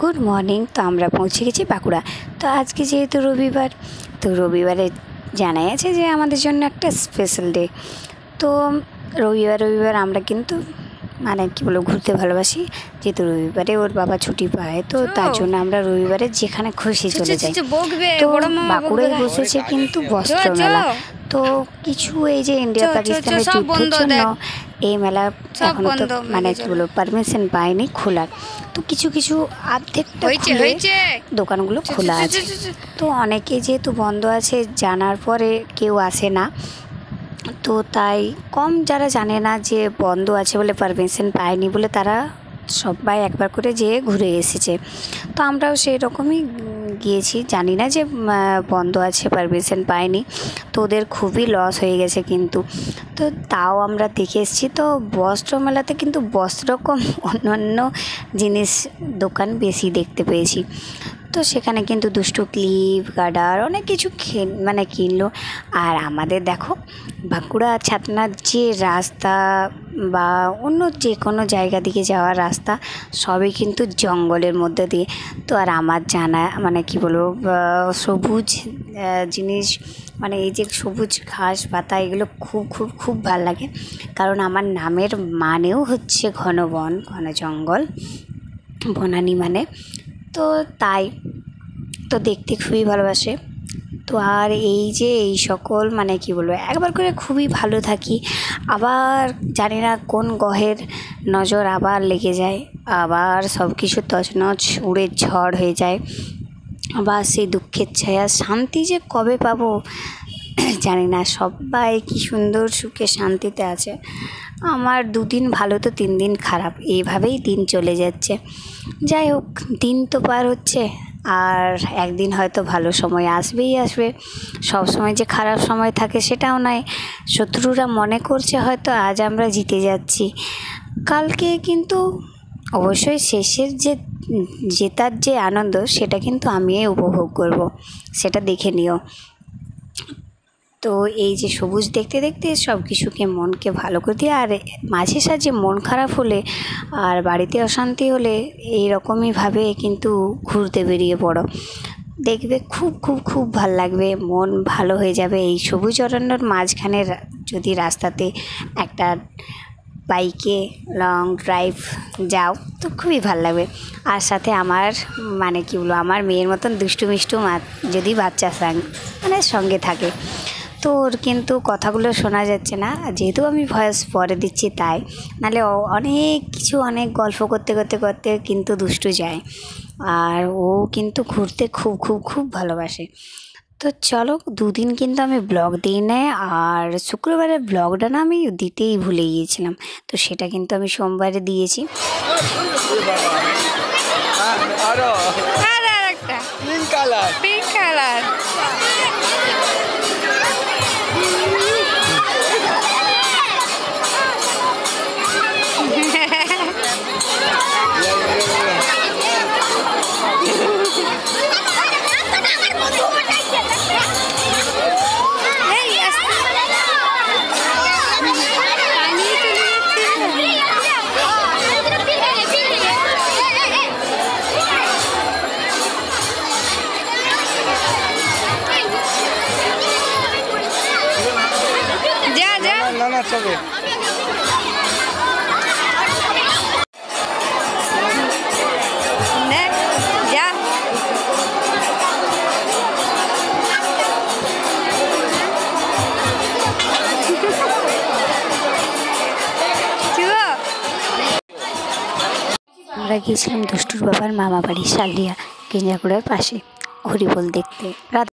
Good morning. तो আমরা পৌঁছে গেছি বাঁকুড়া। তো আজকে যেহেতু রবিবার, তো রবিবারে জানাই আছে যে আমাদের জন্য একটা স্পেশাল ডে। তো রবিবার আমরা কিন্তু মানে কী বলবো ঘুরতে ভালোবাসি। যেহেতু রবিবারে ওর বাবা ছুটি পায়, তো তার জন্য আমরা রবিবারে যেখানে খুশি চলে যাই। তো বাঁকুড়ায় বসেছে কিন্তু বস্ত্র মেলা। তো কিছু এই যে ইন্ডিয়া পাকিস্তানের যুদ্ধের জন্য এই মেলা এখনো তো মানে কী বলবো পারমিশন পায়নি খোলার। তো কিছু কিছু অর্ধেকটা দোকানগুলো খোলা আছে। তো অনেকে যেহেতু বন্ধ আছে জানার পরে কেউ আসে না, তো তাই কম যারা জানে না যে বন্ধ আছে বলে পারমিশন পায়নি বলে তারা সবাই একবার করে যেয়ে ঘুরে এসেছে। তো আমরাও সেই রকমই গিয়েছি, জানি না যে বন্ধ আছে পারমিশন পায়নি, তো ওদের খুবই লস হয়ে গেছে কিন্তু। তো তাও আমরা দেখে এসেছি। তো বস্ত্র মেলাতে কিন্তু বস্ত্র কম অন্য জিনিস দোকান বেশি দেখতে পেয়েছি। তো সেখানে কিন্তু দুষ্টু ক্লিপ গার্ডার অনেক কিছু মানে কিনলো। আর আমাদের দেখো বাঁকুড়া ছাতনার যে রাস্তা বা অন্য যে কোনো জায়গা দিকে যাওয়ার রাস্তা সবই কিন্তু জঙ্গলের মধ্যে দিয়ে। তো আর আমার জানা মানে কি বলবো সবুজ জিনিস মানে এই যে সবুজ ঘাস পাতা এগুলো খুব ভালো লাগে, কারণ আমার নামের মানেও হচ্ছে ঘন বন ঘন জঙ্গল, বনানী মানে। তো তাই তো দেখতে খুবই ভালোবাসে। তো আর এই যে এই সকল মানে কি বলবো একবার করে খুবই ভালো থাকি, আবার জানি না কোন গ্রহের নজর আবার লেগে যায়, আবার সব কিছু তছনছ উড়ে ঝড় হয়ে যায়, আবার সেই দুঃখের ছায়া শান্তি যে কবে পাবো জানি না। সবাই কি সুন্দর সুখে শান্তিতে আছে। আমার 2 দিন ভালো তো 3 দিন খারাপ, এইভাবেই দিন চলে যাচ্ছে। যাই হোক, দিন তো পার হচ্ছে, আর একদিন হয়তো ভালো সময় আসবেই আসবে। সব সময় যে খারাপ সময় থাকে সেটাও নয়। শত্রুরা মনে করছে হয়তো আজ আমরা জিতে যাচ্ছি, কালকে কিন্তু অবশ্যই শেষের যে জেতার যে আনন্দ সেটা কিন্তু আমিই উপভোগ করব, সেটা দেখে নিও। তো এই যে সবুজ দেখতে দেখতে সব কিছুকে মনকে ভালো করে দিয়ে, আর মাঝে সাঝে মন খারাপ হলে আর বাড়িতে অশান্তি হলে এই রকমইভাবে কিন্তু ঘুরতে বেরিয়ে পড়ো, দেখবে খুব ভালো লাগবে, মন ভালো হয়ে যাবে। এই সবুজ অরণ্যর মাঝখানে যদি রাস্তাতে একটা বাইকে লং ড্রাইভ যাও তো খুবই ভালো লাগবে। আর সাথে আমার মানে কী বলবো আমার মেয়ের মতন দুষ্টু মিষ্টু যদি বাচ্চা মানে সঙ্গে থাকে, তো ওর কিন্তু কথাগুলো শোনা যাচ্ছে না যেহেতু আমি ভয়েস পরে দিচ্ছি, তাই নাহলে অনেক কিছু অনেক গল্প করতে কিন্তু দুষ্টু যায়। আর ও কিন্তু ঘুরতে খুব ভালোবাসে। তো চলো 2 দিন কিন্তু আমি ব্লগ দিই না, আর শুক্রবারের ব্লগটা না আমি দিতেই ভুলে গিয়েছিলাম, তো সেটা কিন্তু আমি সোমবারে দিয়েছি। পিঙ্ক কালার চবে আমরা গিয়েছিলাম দুষ্টুর বাবার মামা বাড়ি শালিয়া কেঞ্জাকুড়ার পাশে হরিবোল দেখতে।